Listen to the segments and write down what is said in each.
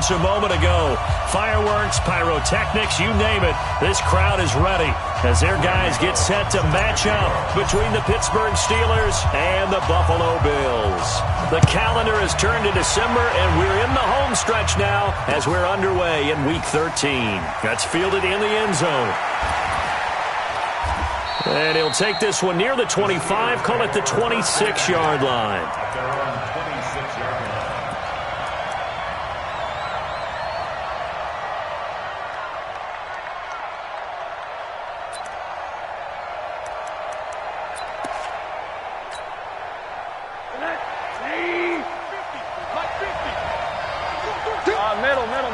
seconds a moment ago. Fireworks, pyrotechnics, you name it. This crowd is ready as their guys get set to match up between the Pittsburgh Steelers and the Buffalo Bills. The calendar has turned to December, and we're in the home stretch now as we're underway in Week 13. That's fielded in the end zone. And he'll take this one near the 25, call it the 26-yard line.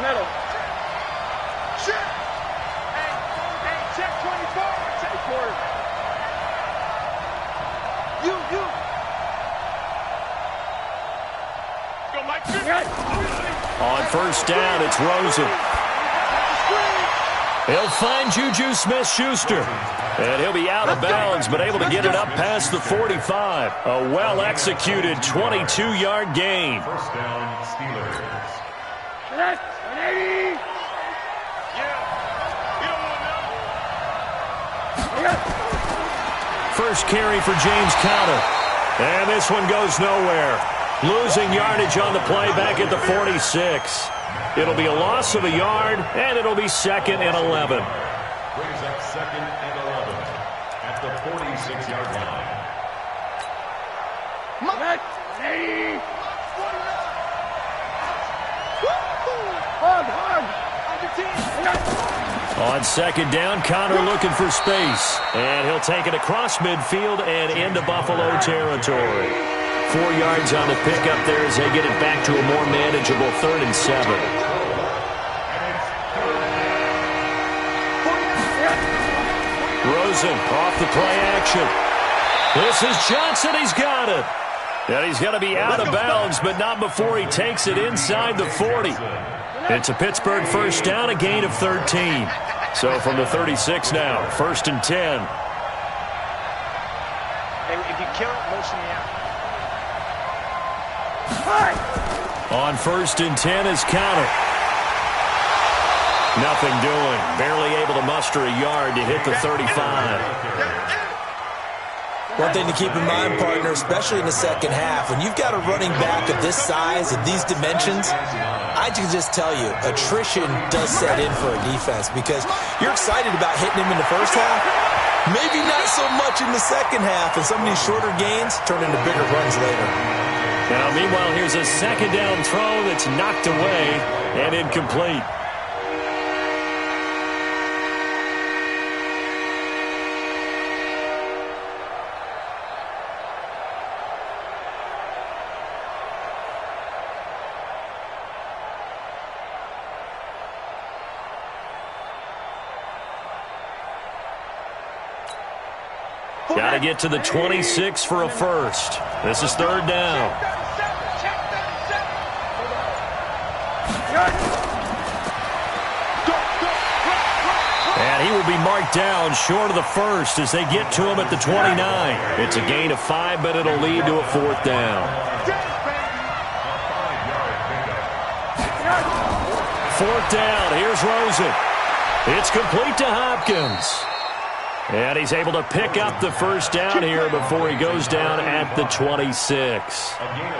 Middle. Check. Hey, check 24. Check forward. You. Go, Mike. On first down, it's Rosen. He'll find Juju Smith-Schuster. And he'll be out of bounds, but able to get it up past the 45. A well-executed 22-yard gain. First down, Steelers. First carry for James Conner. And this one goes nowhere. Losing yardage on the play back at the 46. It'll be a loss of a yard, and it'll be 2nd and 11. Brings up 2nd and 11 at the 46-yard line. On second down, Conner looking for space. And he'll take it across midfield and into Buffalo territory. 4 yards on the pickup there as they get it back to a more manageable 3rd and 7. Rosen off the play action. This is Johnson. He's got it. And he's going to be out of bounds, but not before he takes it inside the 40. It's a Pittsburgh first down, a gain of 13. So from the 36 now, 1st and 10. If you kill it, motion me out. On 1st and 10 is Conner. Nothing doing. Barely able to muster a yard to hit the 35. One thing to keep in mind, partner, especially in the second half, when you've got a running back of this size and these dimensions, I can just tell you, attrition does set in for a defense because you're excited about hitting him in the first half, maybe not so much in the second half, and some of these shorter gains turn into bigger runs later. Now, meanwhile, here's a second down throw that's knocked away and incomplete. Got to get to the 26 for a first. This is 3rd down. And he will be marked down short of the first as they get to him at the 29. It's a gain of 5, but it'll lead to a 4th down. 4th down. Here's Rosen. It's complete to Hopkins. And he's able to pick up the first down here before he goes down at the 26.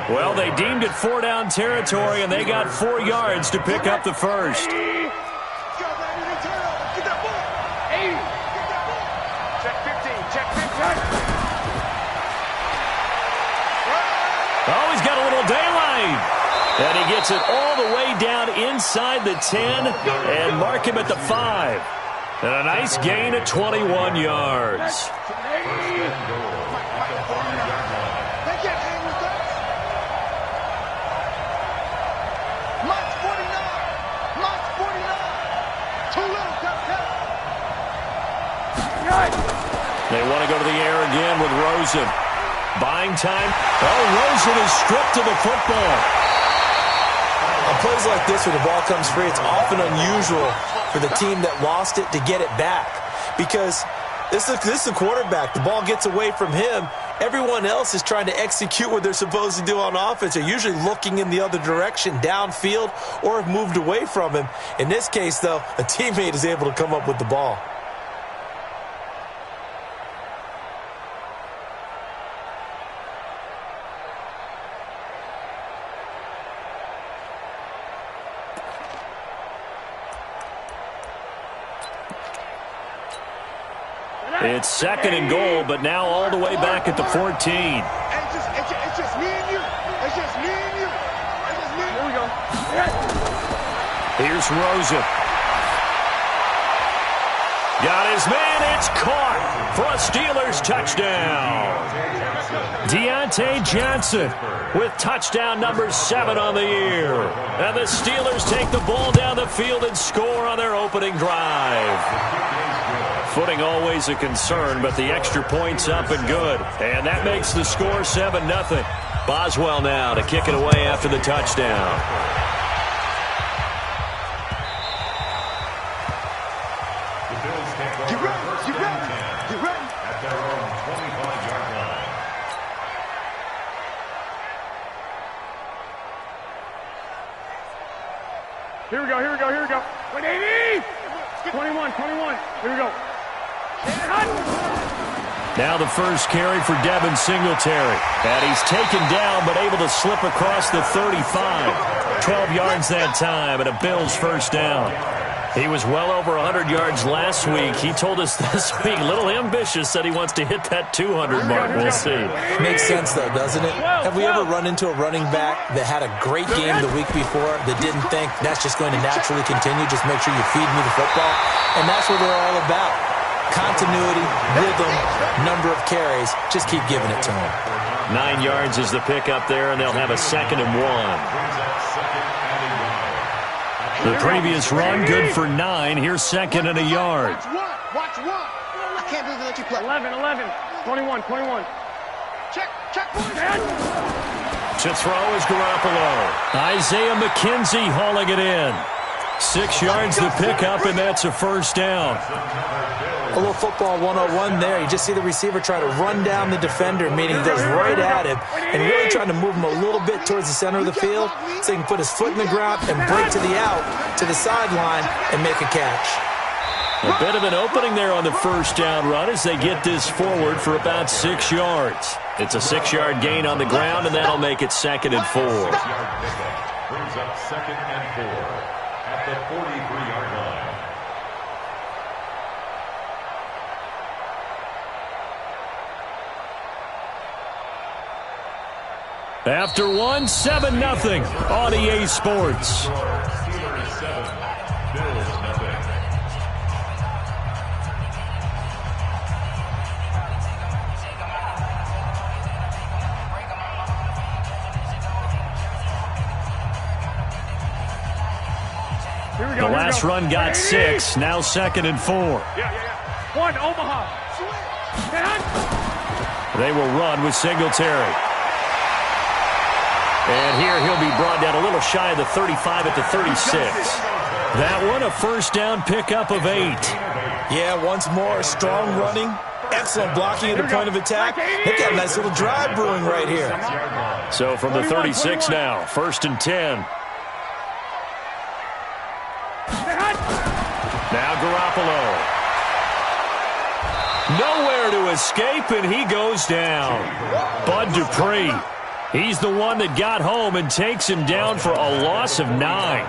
Well, they deemed it 4-down territory, and they got 4 yards to pick up the first. Oh, he's got a little daylight. And he gets it all the way down inside the 10 and mark him at the 5. And a nice gain of 21 yards. They want to go to the air again with Rosen. Buying time. Oh, Rosen is stripped of the football. On plays like this, when the ball comes free, it's often unusual for the team that lost it to get it back. Because this is the quarterback. The ball gets away from him, Everyone else is trying to execute what they're supposed to do on offense. They're usually looking in the other direction, downfield, or have moved away from him. In this case, though, a teammate is able to come up with the ball. It's 2nd and goal, but now all the way back at the 14. It's just me and you. It's just me and you. It's just me. Here we go. Here's Rosen. Got his man. It's caught for a Steelers touchdown. Deontay Johnson with touchdown number 7 on the year. And the Steelers take the ball down the field and score on their opening drive. Footing always a concern, but the extra point's up and good. And that makes the score 7-0. Boswell now to kick it away after the touchdown. Get ready. Get ready. Get ready. At their own 25-yard line. Here we go. Here we go. Here we go. 180. 21. 21. Here we go. Now the first carry for Devin Singletary. And he's taken down but able to slip across the 35. 12 yards that time and a Bills first down. He was well over 100 yards last week. He told us this week, a little ambitious, said he wants to hit that 200 mark. We'll see. Makes sense, though, doesn't it? Have we ever run into a running back that had a great game the week before that didn't think that's just going to naturally continue? Just make sure you feed me the football. And that's what they're all about. Continuity, rhythm, number of carries. Just keep giving it to him. 9 yards is the pickup there, and they'll have a 2nd and 1. The previous run, good for 9. Here's 2nd and a yard. Watch one. I can't believe they let you play. 11, 21. Check. To throw is Garoppolo. Isaiah McKenzie hauling it in. 6 yards to pick up, and that's a first down. A little football 101 there. You just see the receiver try to run down the defender, meaning he goes right at him, and really trying to move him a little bit towards the center of the field so he can put his foot in the ground and break to the out, to the sideline, and make a catch. A bit of an opening there on the first down run as they get this forward for about 6 yards. It's a 6-yard gain on the ground, and that'll make it 2nd and 4. Brings up 2nd and 4 at the 43-yard line. After one, 7-0 on EA Sports. Steelers 7, Bills 0. The last run got 6, now 2nd and 4. Yeah. One, Omaha. They will run with Singletary. And here he'll be brought down a little shy of the 35 at the 36. That one, a first down pickup of 8. Yeah, once more, strong running, excellent blocking at the point of attack. They've got a nice little drive brewing right here. So from the 36 now, 1st and 10. Now Garoppolo. Nowhere to escape, and he goes down. Bud Dupree. He's the one that got home and takes him down for a loss of 9.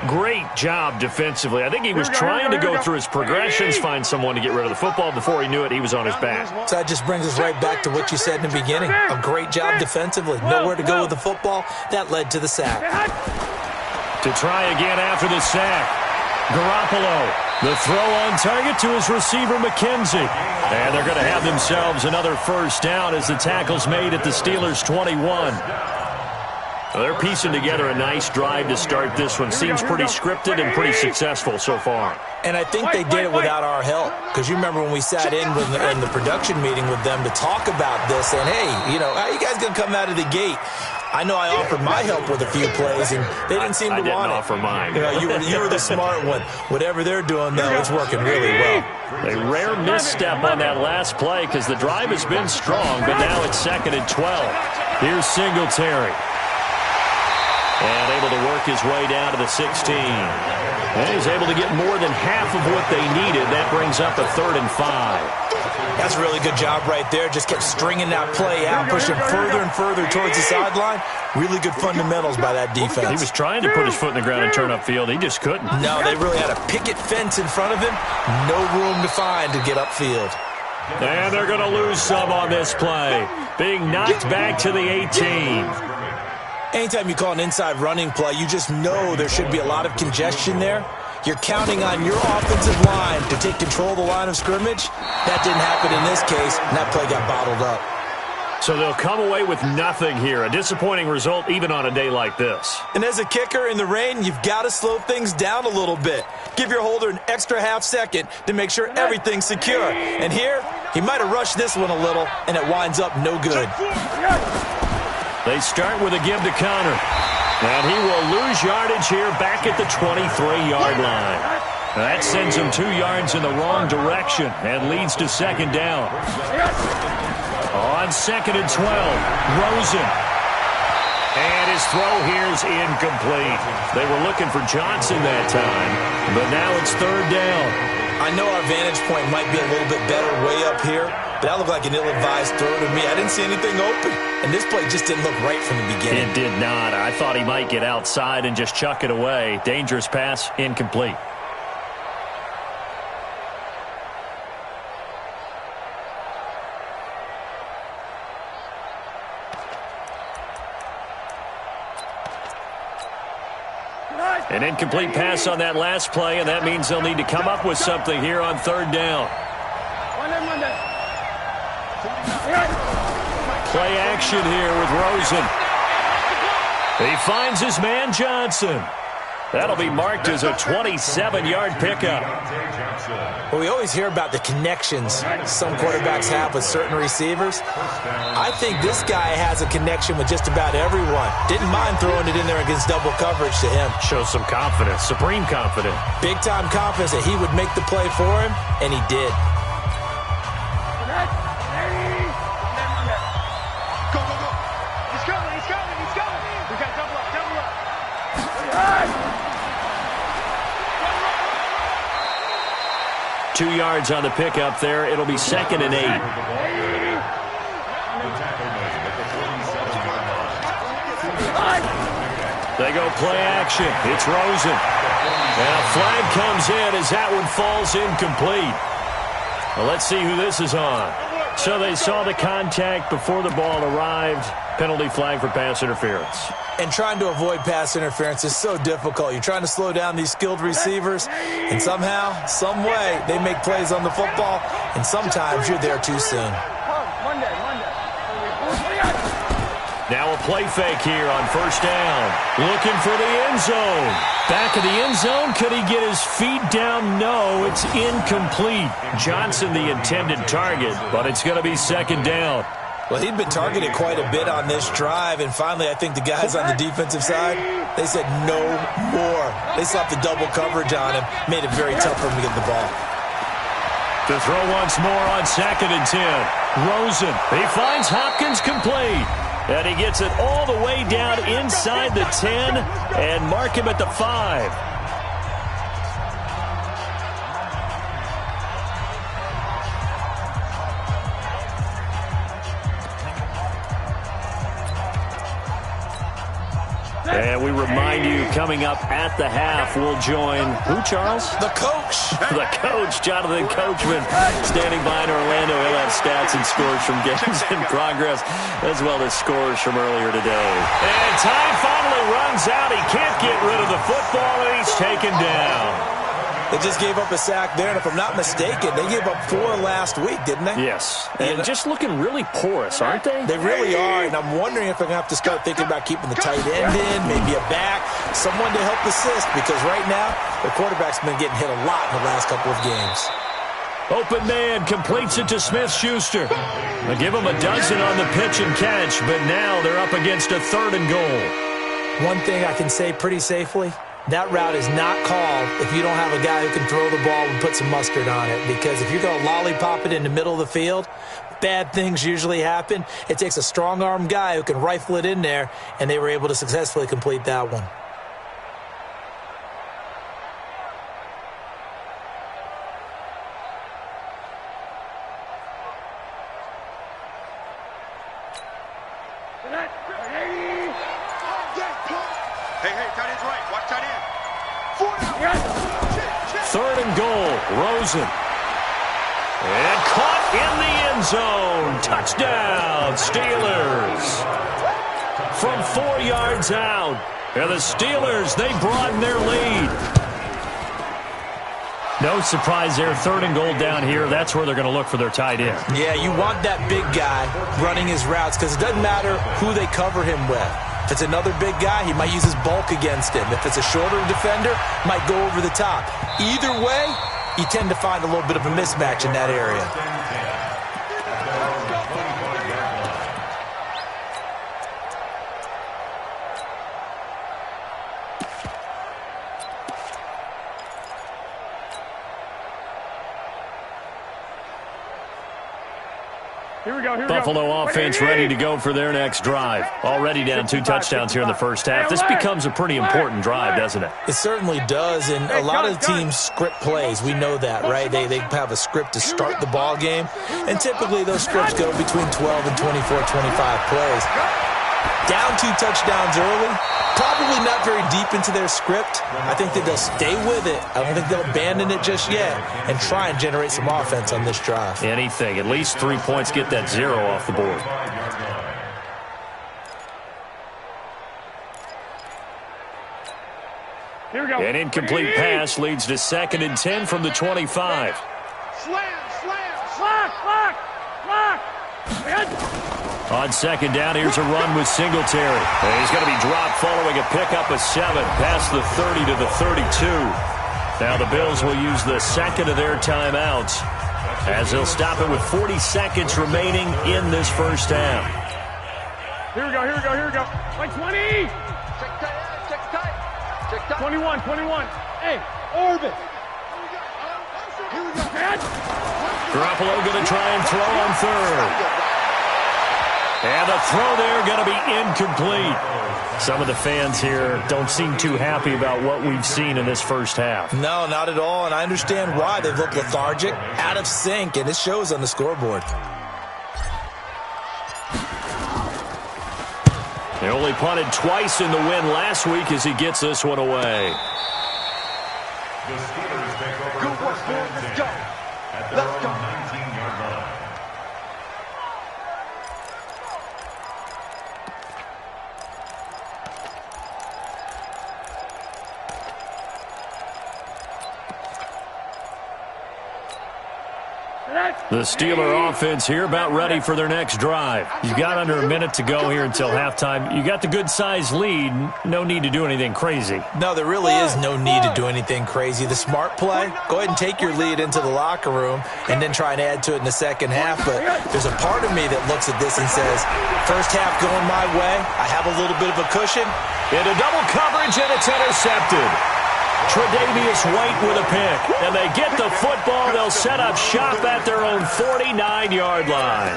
Great job defensively. I think he was trying to go through his progressions, find someone to get rid of the football. Before he knew it, he was on his back. So that just brings us right back to what you said in the beginning. A great job defensively. Nowhere to go with the football. That led to the sack. To try again after the sack. Garoppolo, the throw on target to his receiver, McKenzie. And they're going to have themselves another first down as the tackle's made at the Steelers' 21. Well, they're piecing together a nice drive to start this one. Seems pretty scripted and pretty successful so far. And I think they did it without our help. Because you remember when we sat in the production meeting with them to talk about this, and hey, you know, how you guys going to come out of the gate? I know I offered my help with a few plays, and they didn't seem to want it. I didn't offer mine. You were the smart one. Whatever they're doing, though, it's working really well. A rare misstep on that last play because the drive has been strong, but now it's 2nd and 12. Here's Singletary. And able to work his way down to the 16. And he's able to get more than half of what they needed. That brings up a 3rd and 5. That's a really good job right there. Just kept stringing that play out, pushing further and further towards the sideline. Really good fundamentals by that defense. He was trying to put his foot in the ground and turn upfield. He just couldn't. No, they really had a picket fence in front of him. No room to find to get upfield. And they're going to lose some on this play. Being knocked back to the 18. Anytime you call an inside running play, you just know there should be a lot of congestion there. You're counting on your offensive line to take control of the line of scrimmage. That didn't happen in this case, and that play got bottled up. So they'll come away with nothing here. A disappointing result even on a day like this. And as a kicker in the rain, you've got to slow things down a little bit. Give your holder an extra half second to make sure everything's secure. And here, he might have rushed this one a little, and it winds up no good. They start with a give to Connor. And he will lose yardage here back at the 23-yard line. That sends him 2 yards in the wrong direction and leads to 2nd down. On 2nd and 12, Rosen. And his throw here is incomplete. They were looking for Johnson that time, but now it's 3rd down. I know our vantage point might be a little bit better way up here, but that looked like an ill-advised throw to me. I didn't see anything open, and this play just didn't look right from the beginning. It did not. I thought he might get outside and just chuck it away. Dangerous pass, incomplete. An incomplete pass on that last play, and that means they'll need to come up with something here on 3rd down. Play action here with Rosen. He finds his man Johnson. That'll be marked as a 27-yard pickup. Well, we always hear about the connections some quarterbacks have with certain receivers. I think this guy has a connection with just about everyone. Didn't mind throwing it in there against double coverage to him. Shows some confidence, supreme confidence. Big-time confidence that he would make the play for him, and he did. Go, go, go. He's coming, he's coming, he's coming. We got double up, double up. 2 yards on the pickup there. It'll be 2nd and 8. They go play action. It's Rosen. And a flag comes in as that one falls incomplete. Well, let's see who this is on. So they saw the contact before the ball arrived. Penalty flag for pass interference. And trying to avoid pass interference is so difficult. You're trying to slow down these skilled receivers, and somehow, some way, they make plays on the football, and sometimes you're there too soon. Now a play fake here on 1st down. Looking for the end zone. Back of the end zone. Could he get his feet down? No, it's incomplete. Johnson the intended target, but it's going to be 2nd down. Well, he'd been targeted quite a bit on this drive, and finally I think the guys on the defensive side, they said no more. They slapped the double coverage on him, made it very tough for him to get the ball. To throw once more on 2nd and 10. Rosen, he finds Hopkins complete. And he gets it all the way down inside the 10 and mark him at the 5. And we remind you, coming up at the half, we'll join who, Charles? The coach. The coach, Jonathan Coachman, standing by in Orlando. He'll have stats and scores from games in progress, as well as scores from earlier today. And time finally runs out. He can't get rid of the football, and he's taken down. They just gave up a sack there, and if I'm not mistaken, they gave up 4 last week, didn't they? Yes. And just looking really porous, aren't they? They really are, and I'm wondering if they're going to have to start thinking about keeping the tight end in, maybe a back, someone to help assist, because right now, the quarterback's been getting hit a lot in the last couple of games. Open man completes it to Smith-Schuster. They'll give him a dozen on the pitch and catch, but now they're up against a 3rd and goal. One thing I can say pretty safely, that route is not called if you don't have a guy who can throw the ball and put some mustard on it. Because if you're going to lollipop it in the middle of the field, bad things usually happen. It takes a strong-armed guy who can rifle it in there, and they were able to successfully complete that one. Hey, tight end's right. Watch tight end. 3rd and goal. Rosen. And caught in the end zone. Touchdown, Steelers. From 4 yards out. And the Steelers, they broaden their lead. No surprise there. 3rd and goal down here. That's where they're going to look for their tight end. Yeah, you want that big guy running his routes because it doesn't matter who they cover him with. If it's another big guy, he might use his bulk against him. If it's a shorter defender, might go over the top. Either way, you tend to find a little bit of a mismatch in that area. Buffalo offense ready to go for their next drive. Already down 2 touchdowns here in the first half. This becomes a pretty important drive, doesn't it? It certainly does, and a lot of teams script plays. We know that, right? They have a script to start the ball game, and typically those scripts go between 12 and 24, 25 plays. Down 2 touchdowns early, probably not very deep into their script. I think that they'll stay with it. I don't think they'll abandon it just yet and try and generate some offense on this drive. Anything. At least 3 points, get that 0 off the board. Here we go. An incomplete pass leads to 2nd and 10 from the 25. On 2nd down, here's a run with Singletary. And he's going to be dropped following a pickup of 7 past the 30 to the 32. Now the Bills will use the 2nd of their timeouts as they'll stop it with 40 seconds remaining in this first half. Here we go. Like 20. Check tight. 21. Hey, Orbit. Here we go. Garoppolo going to try and throw on 3rd. And the throw there going to be incomplete. Some of the fans here don't seem too happy about what we've seen in this first half. No, not at all, and I understand why. They've looked lethargic, out of sync, and it shows on the scoreboard. They only punted twice in the win last week as he gets this one away. The Steelers take over. Good work, boys. Let's go. At their own 19-yard line. The Steeler offense here about ready for their next drive. You've got under a minute to go here until halftime. You got the good-sized lead. No need to do anything crazy. No, there really is no need to do anything crazy. The smart play, go ahead and take your lead into the locker room and then try and add to it in the second half. But there's a part of me that looks at this and says, first half going my way, I have a little bit of a cushion. Into double coverage, and it's intercepted. Tre'Davious White with a pick. And they get the football. They'll set up shop at their own 49-yard line.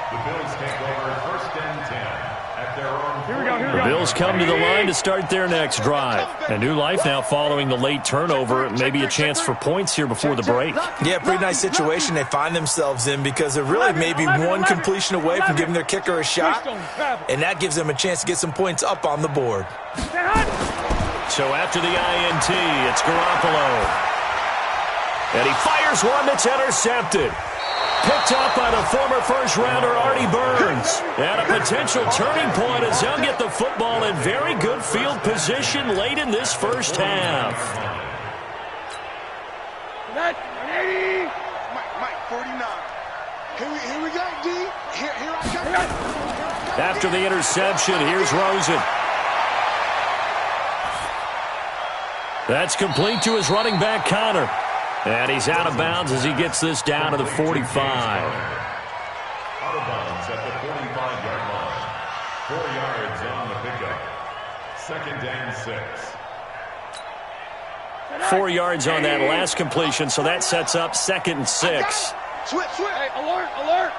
The Bills take over 1st and 10 at their own. The Bills come to the line to start their next drive. A new life now following the late turnover. Maybe a chance for points here before the break. Yeah, pretty nice situation they find themselves in because they're really maybe one completion away from giving their kicker a shot. And that gives them a chance to get some points up on the board. So after the INT, it's Garoppolo. And he fires one that's intercepted. Picked up by the former first-rounder Artie Burns. And a potential turning point as they'll get the football in very good field position late in this first half. Mike, 49. Here we go, D. Here I come. After the interception, here's Rosen. That's complete to his running back, Connor. And he's out of bounds as he gets this down to the 45. Out of bounds at the 45-yard line. 4 yards on the pickup. 2nd and 6. 4 yards on that last completion, so that sets up 2nd and 6. Switch. Hey, alert, alert.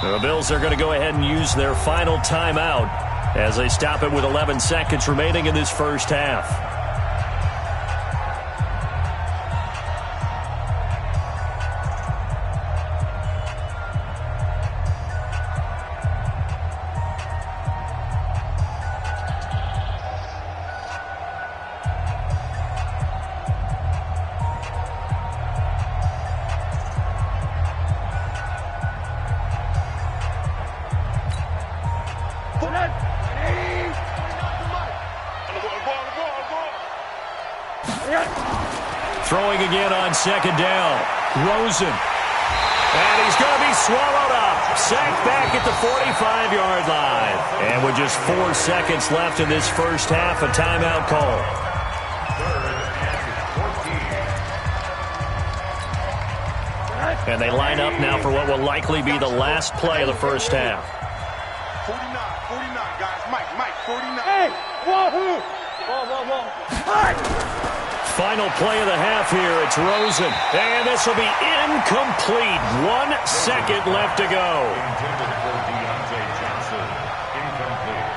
The Bills are going to go ahead and use their final timeout as they stop it with 11 seconds remaining in this first half. Throwing again on 2nd down. Rosen. And he's going to be swallowed up. Sacked back at the 45-yard line. And with just 4 seconds left in this first half, a timeout call. 3rd and 14. And they line up now for what will likely be the last play of the first half. 49, guys. Mike, 49. Hey, wahoo! Whoa. Hey! Final play of the half here. It's Rosen. And this will be incomplete. 1 second left to go. Intended for Deontay Johnson. Incomplete.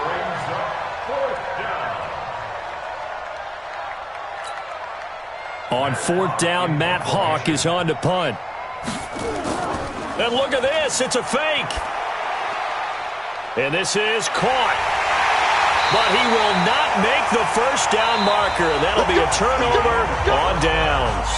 Brings up 4th down. On 4th down, Matt Hawk is on to punt. And look at this. It's a fake. And this is caught. But he will not make the first down marker. That'll be a turnover on downs.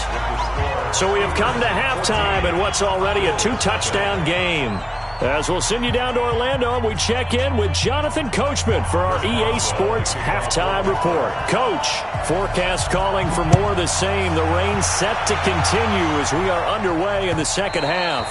So we have come to halftime in what's already a 2-touchdown game. As we'll send you down to Orlando, we check in with Jonathan Coachman for our EA Sports Halftime Report. Coach, forecast calling for more of the same. The rain set to continue as we are underway in the second half.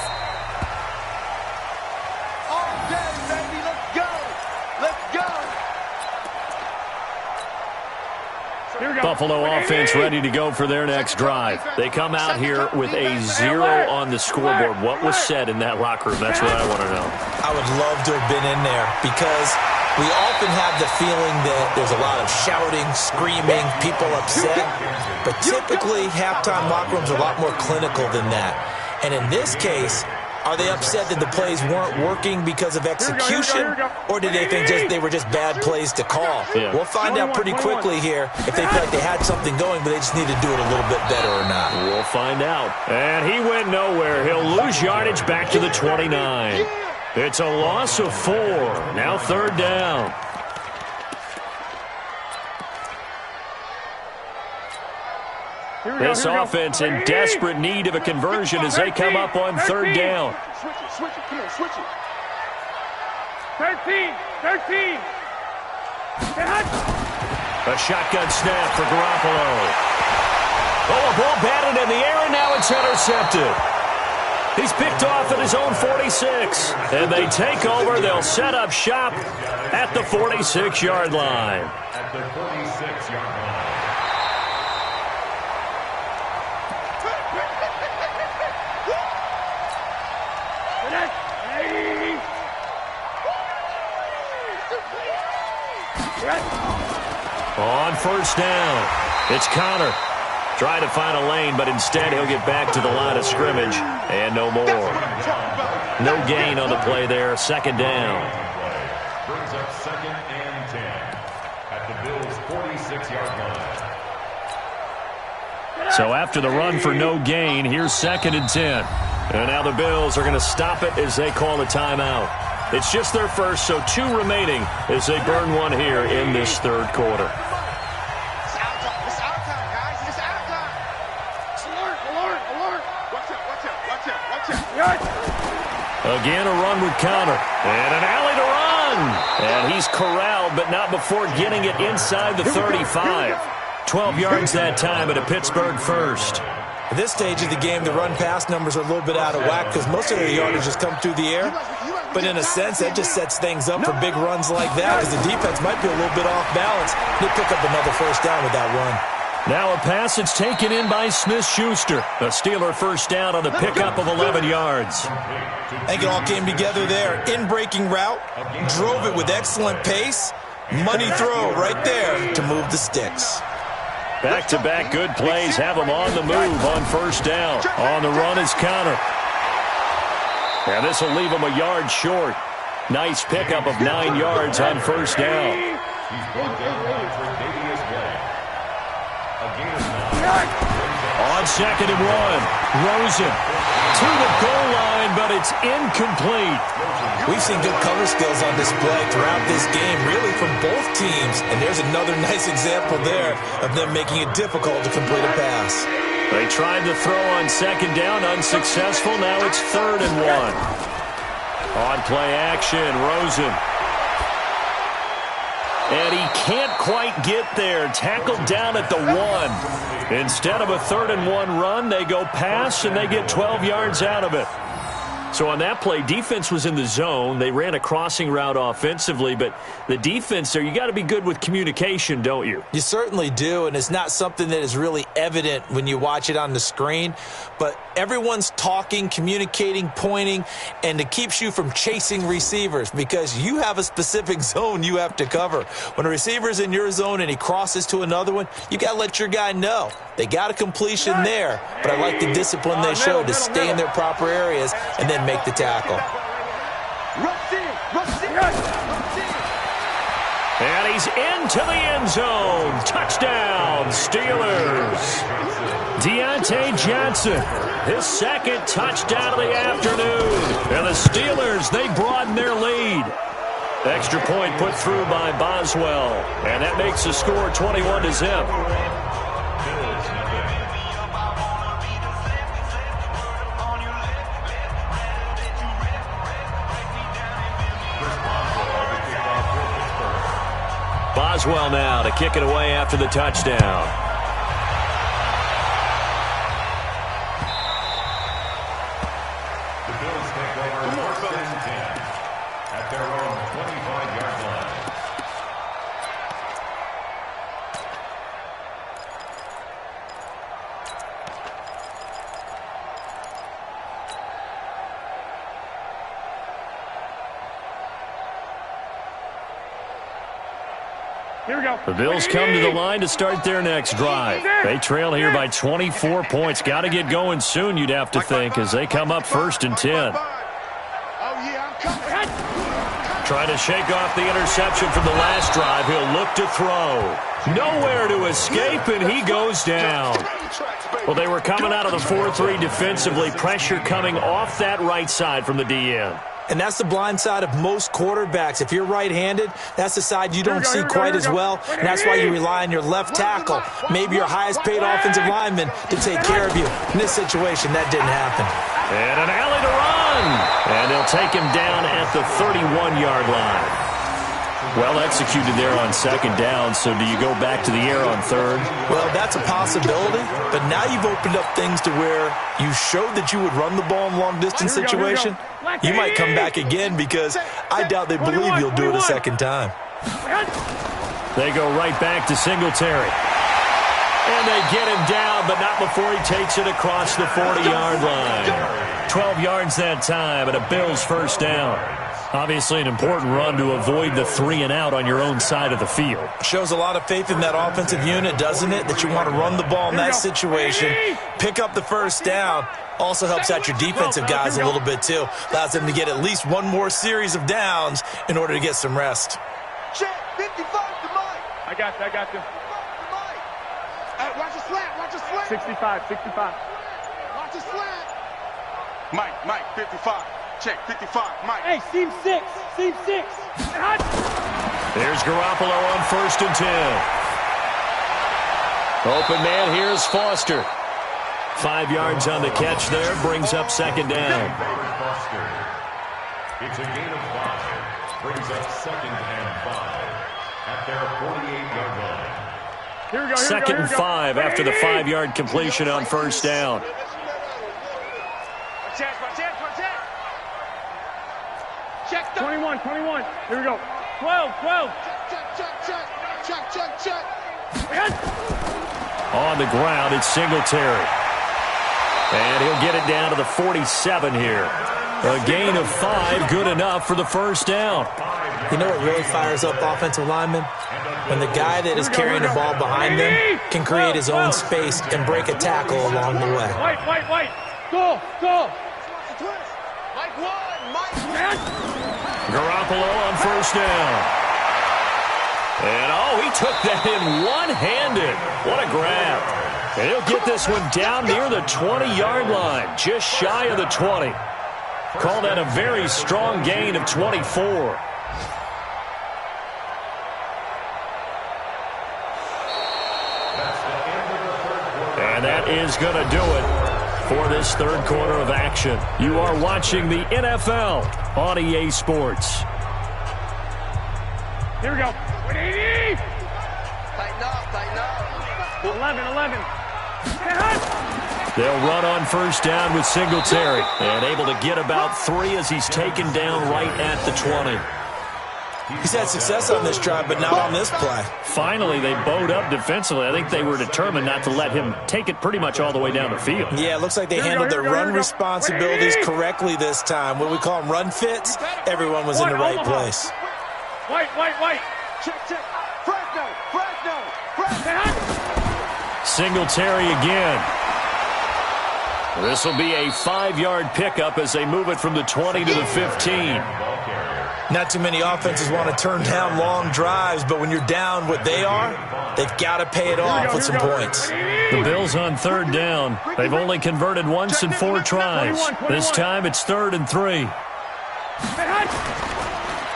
Buffalo offense ready to go for their next drive. They come out here with a 0 on the scoreboard. What was said in that locker room? That's what I want to know. I would love to have been in there because we often have the feeling that there's a lot of shouting, screaming, people upset. But typically, halftime locker rooms are a lot more clinical than that. And in this case, are they upset that the plays weren't working because of execution, or did they think they were just bad plays to call? Yeah. We'll find out pretty quickly here if they feel like they had something going, but they just need to do it a little bit better or not. We'll find out. And he went nowhere. He'll lose yardage back to the 29. It's a loss of 4. Now 3rd down. This offense in desperate need of a conversion as they come up on 3rd down. Switch it. Come on, switch it. 13. A shotgun snap for Garoppolo. Oh, a ball batted in the air, and now it's intercepted. He's picked off at his own 46. And they take over. They'll set up shop at the 46-yard line. At the 46-yard line. On 1st down, it's Connor. Trying to find a lane, but instead he'll get back to the line of scrimmage. And no more. No gain on the play there. 2nd down. Brings up 2nd and 10 at the Bills' 46-yard line. So after the run for no gain, here's 2nd and 10. And now the Bills are going to stop it as they call a timeout. It's just their first, so 2 remaining as they burn one here in this 3rd quarter. It's our time, guys. It's our time. Alert. Watch out. Again, a run with Connor. And an alley to run. And he's corralled, but not before getting it inside the 35. 12 yards that time at a Pittsburgh first. At this stage of the game, the run-pass numbers are a little bit out of whack because most of their yardage just come through the air. But in a sense, that just sets things up for big runs like that because the defense might be a little bit off balance. They pick up another first down with that run. Now a pass that's taken in by Smith-Schuster. A Steeler first down on the pickup of 11 yards. I think it all came together there. In-breaking route, drove it with excellent pace. Money throw right there to move the sticks. Back-to-back good plays have them on the move on first down. On the run is Connor. And this will leave them a yard short. Nice pickup of 9 yards on first down. He's brought down by Tre'Davious White. On 2nd and 1, Rosen to the goal line, but it's incomplete. We've seen good cover skills on display throughout this game, really from both teams. And there's another nice example there of them making it difficult to complete a pass. They tried to throw on 2nd down, unsuccessful. Now it's 3rd and 1. On play action, Rosen. And he can't quite get there. Tackled down at the 1. Instead of a 3rd and 1 run, they go pass, and they get 12 yards out of it. So on that play, defense was in the zone. They ran a crossing route offensively, but the defense there, you got to be good with communication, don't you? You certainly do, and it's not something that is really evident when you watch it on the screen. But everyone's talking, communicating, pointing, and it keeps you from chasing receivers because you have a specific zone you have to cover. When a receiver's in your zone and he crosses to another one, you got to let your guy know. They got a completion there, but I like the discipline they showed to stay in their proper areas and then make the tackle. And he's into the end zone. Touchdown, Steelers. Deontay Johnson, his 2nd touchdown of the afternoon. And the Steelers, they broaden their lead. Extra point put through by Boswell. And that makes the score 21-0. Boswell now to kick it away after the touchdown. The Bills take over 4th and 10 at their own 25-yard line. Here we go. The Bills come to the line to start their next drive. They trail here by 24 points. Got to get going soon, you'd have to think, as they come up 1st and 10. Trying to shake off the interception from the last drive. He'll look to throw. Nowhere to escape, and he goes down. Well, they were coming out of the 4-3 defensively. Pressure coming off that right side from the DN. And that's the blind side of most quarterbacks. If you're right-handed, that's the side you don't see quite as well, and that's why you rely on your left tackle, maybe your highest-paid offensive lineman, to take care of you. In this situation, that didn't happen. And an alley to run. And they'll take him down at the 31-yard line. Well executed there on 2nd down, so do you go back to the air on 3rd? Well, that's a possibility, but now you've opened up things to where you showed that you would run the ball in long-distance situation. You might come back again because I doubt they believe you'll do it a 2nd time. They go right back to Singletary. And they get him down, but not before he takes it across the 40-yard line. 12 yards that time, and a Bills first down. Obviously an important run to avoid the 3-and-out on your own side of the field. Shows a lot of faith in that offensive unit, doesn't it? That you want to run the ball in that situation. Pick up the first down. Also helps out your defensive guys a little bit, too. Allows them to get at least one more series of downs in order to get some rest. Check, 55 to Mike. I got you. Watch the slant, watch the slant. 65. Watch the slant. Mike, 55. Check, 55, Mike. Hey, seam 6. There's Garoppolo on 1st and 10. Open man, here's Foster. 5 yards on the catch there, brings up 2nd down. It's a gain of 5. Brings up 2nd and 5 at their 48-yard line. Second and 5 after the 5-yard completion on first down. Check 21. Here we go. 12. Check. On the ground, it's Singletary. And he'll get it down to the 47 here. A gain of 5, good enough for the first down. You know what really fires up offensive linemen? When the guy that is carrying the ball behind them can create his own space and break a tackle along the way. White. Go. Mike 1. Garoppolo on first down. And, he took that in one-handed. What a grab. And he'll get this one down near the 20-yard line, just shy of the 20. Call that a very strong gain of 24. And that is going to do it for this third quarter of action. You are watching the NFL on EA Sports. Here we go. 180. Tighten up. 11. They'll run on first down with Singletary. And able to get about 3 as he's taken down right at the 20. He's had success on this drive, but not on this play. Finally, they bowed up defensively. I think they were determined not to let him take it pretty much all the way down the field. Yeah, it looks like they handled their run responsibilities correctly this time. What we call them run fits, everyone was in the right place. White. Check. Fresno. Singletary again. This will be a 5-yard pickup as they move it from the 20 to the 15. Not too many offenses want to turn down long drives, but when you're down what they are, they've got to pay it off with some points. The Bills on third down. They've only converted once in 4 tries. This time it's 3rd and 3.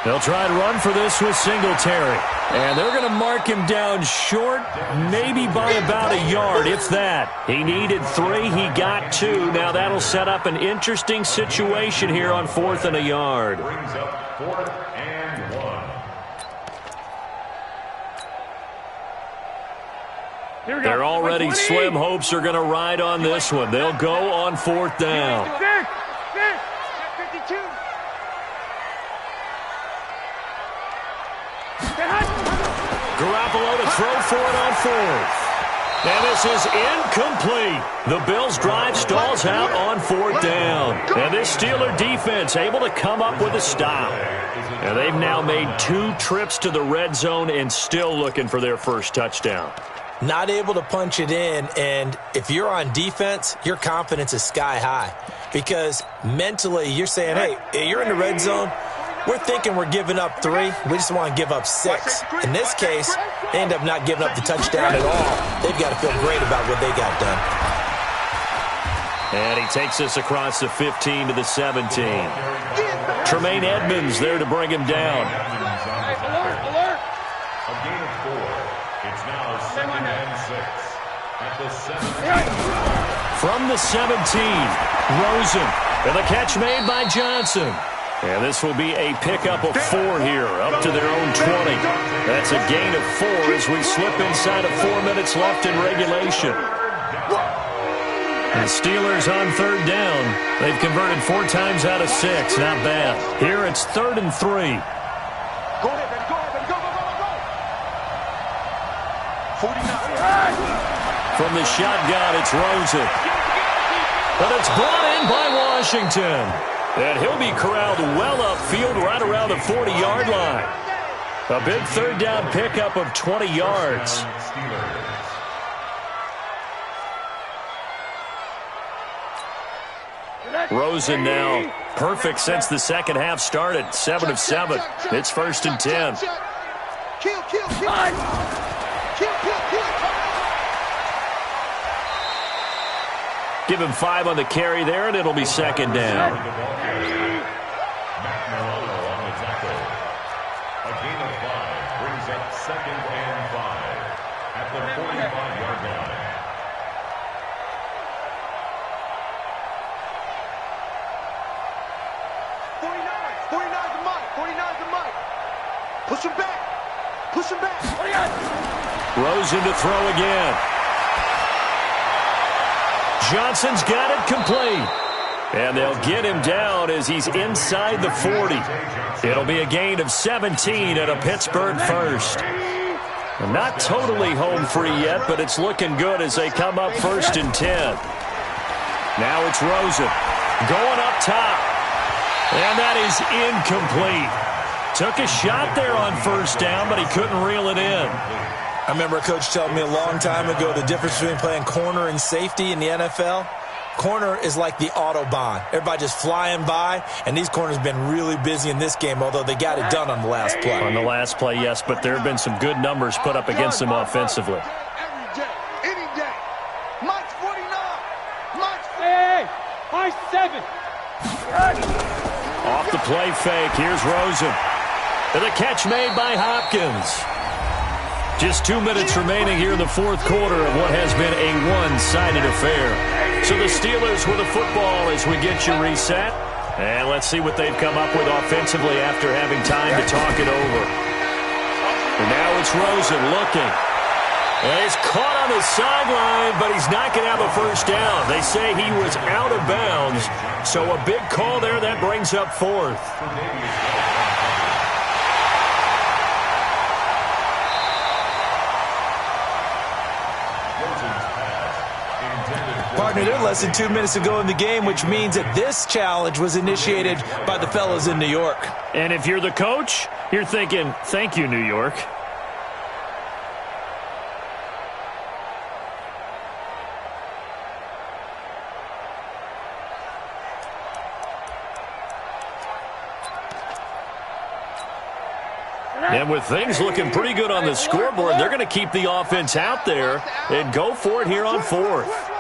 They'll try to run for this with Singletary. And they're going to mark him down short, maybe by about a yard, if that. He needed 3, he got 2. Now that'll set up an interesting situation here on 4th and a yard. Brings up 4th and 1. They're already slim hopes are going to ride on this one. They'll go on 4th down. 52. Garoppolo to throw for it on 4th. And this is incomplete. The Bills' drive stalls out on 4th down. And this Steeler defense able to come up with a stop. And they've now made 2 trips to the red zone and still looking for their first touchdown. Not able to punch it in, and if you're on defense, your confidence is sky high. Because mentally, you're saying, hey, you're in the red zone. We're thinking we're giving up 3. We just want to give up 6. In this case, they end up not giving up the touchdown at all. They've got to feel great about what they got done. And he takes us across the 15 to the 17. Tremaine Edmonds there to bring him down. Alert. A gain of 4. It's now 2nd and 6. At the 17. From the 17, Rosen. And the catch made by Johnson. And this will be a pickup of 4 here, up to their own 20. That's a gain of 4 as we slip inside of 4 minutes left in regulation. The Steelers on 3rd down. They've converted 4 times out of 6. Not bad. Here it's 3rd and 3. Go ahead, baby. Go. 49. From the shotgun, it's Rosen. But it's brought in by Washington. And he'll be corralled well upfield right around the 40-yard line. A big 3rd down pickup of 20 yards. Rosen now perfect since the second half started. 7 of 7. It's 1st and 10. Kill. Give him 5 on the carry there, and it'll be 2nd down. A gain of 5 brings up 2nd and 5 at the 45-yard line. Push him back. Rosen to throw again. Johnson's got it complete. And they'll get him down as he's inside the 40. It'll be a gain of 17 and a Pittsburgh first. Not totally home free yet, but it's looking good as they come up 1st and 10. Now it's Rosen going up top. And that is incomplete. Took a shot there on 1st down, but he couldn't reel it in. I remember a coach telling me a long time ago the difference between playing corner and safety in the NFL. Corner is like the Autobahn. Everybody just flying by, and these corners have been really busy in this game, although they got it done on the last play. On the last play, yes, but there have been some good numbers put up against them offensively. Every day, any day. Mike's 49. Mike's 7. Off the play fake, here's Rosen. And the catch made by Hopkins. Just 2 minutes remaining here in the 4th quarter of what has been a one-sided affair. So the Steelers with the football as we get you reset. And let's see what they've come up with offensively after having time to talk it over. And now it's Rosen looking. And he's caught on the sideline, but he's not going to have a 1st down. They say he was out of bounds. So a big call there that brings up 4th. Partner, they're less than 2 minutes to go in the game, which means that this challenge was initiated by the fellas in New York. And if you're the coach, you're thinking, thank you, New York. And with things looking pretty good on the scoreboard, they're going to keep the offense out there and go for it here on 4th.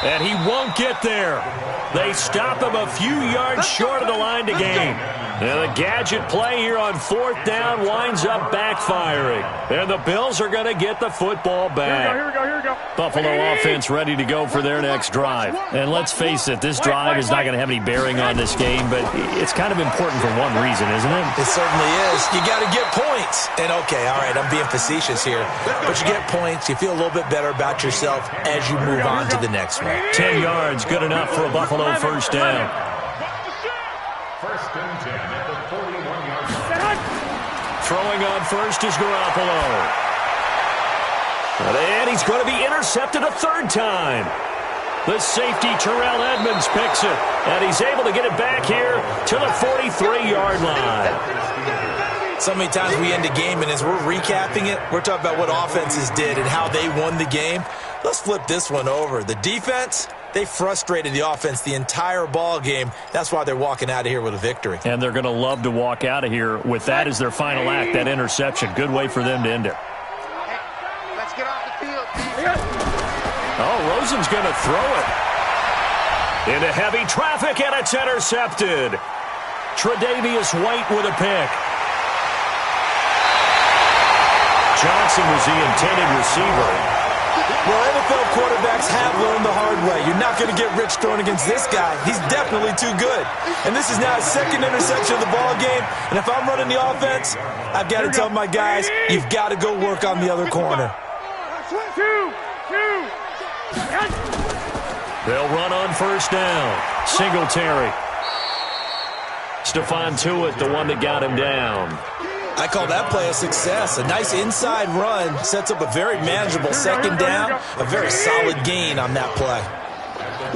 And he won't get there. They stop him a few yards short of the line to gain. And the gadget play here on 4th down winds up backfiring. And the Bills are going to get the football back. Here we go. Buffalo offense ready to go for their next drive. And let's face it, this drive is not going to have any bearing on this game, but it's kind of important for one reason, isn't it? It certainly is. You got to get points. And okay, all right, I'm being facetious here. But you get points, you feel a little bit better about yourself as you move on to the next one. 10 yards, good enough for a Buffalo 1st down. 1st and 10 at the 41-yard line. Throwing on 1st is Garoppolo. And he's going to be intercepted a 3rd time. The safety, Terrell Edmonds, picks it. And he's able to get it back here to the 43-yard line. So many times we end a game, and as we're recapping it, we're talking about what offenses did and how they won the game. Let's flip this one over. The defense, they frustrated the offense the entire ball game. That's why they're walking out of here with a victory. And they're going to love to walk out of here with that as their final act, that interception. Good way for them to end it. Let's get off the field. Oh, Rosen's going to throw it. Into heavy traffic, and it's intercepted. Tre'Davious White with a pick. Johnson was the intended receiver. Well, NFL quarterbacks have learned the hard way. You're not going to get rich throwing against this guy. He's definitely too good. And this is now his 2nd interception of the ball game. And if I'm running the offense, I've got to tell my guys, you've got to go work on the other corner. They'll run on 1st down. Singletary. Stephon Tuitt, the one that got him down. I call that play a success. A nice inside run sets up a very manageable 2nd down. A very solid gain on that play.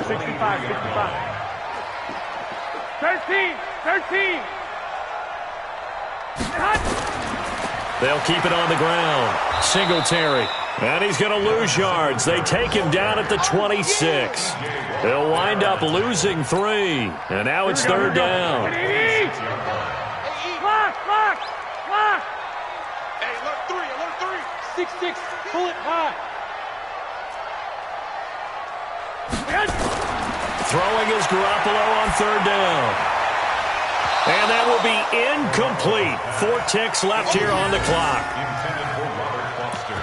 65. 13. They'll keep it on the ground. Singletary. And he's going to lose yards. They take him down at the 26. They'll wind up losing 3. And now it's 3rd down. Lock. Hey, alert 3. 6-6. Pull it high. Throwing is Garoppolo on 3rd down. And that will be incomplete. 4 ticks left here on the clock. Intended for Robert Foster.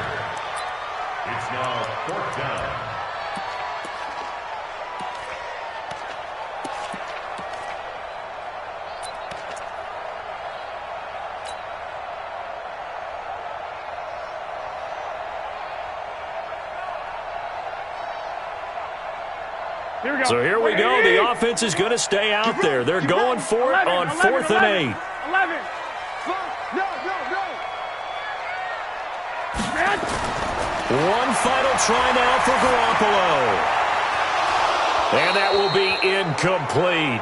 It's now 4th down. So here we go. The offense is going to stay out there. They're going for it on 4th and 8. 11. No. One final try now for Garoppolo. And that will be incomplete.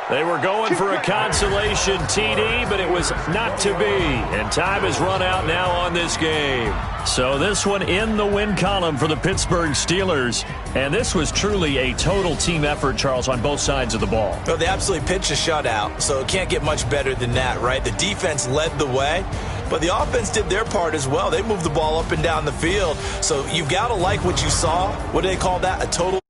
They were going for a consolation TD, but it was not to be. And time has run out now on this game. So this one in the win column for the Pittsburgh Steelers. And this was truly a total team effort, Charles, on both sides of the ball. Well, they absolutely pitched a shutout, so it can't get much better than that, right? The defense led the way, but the offense did their part as well. They moved the ball up and down the field. So you've got to like what you saw. What do they call that? A total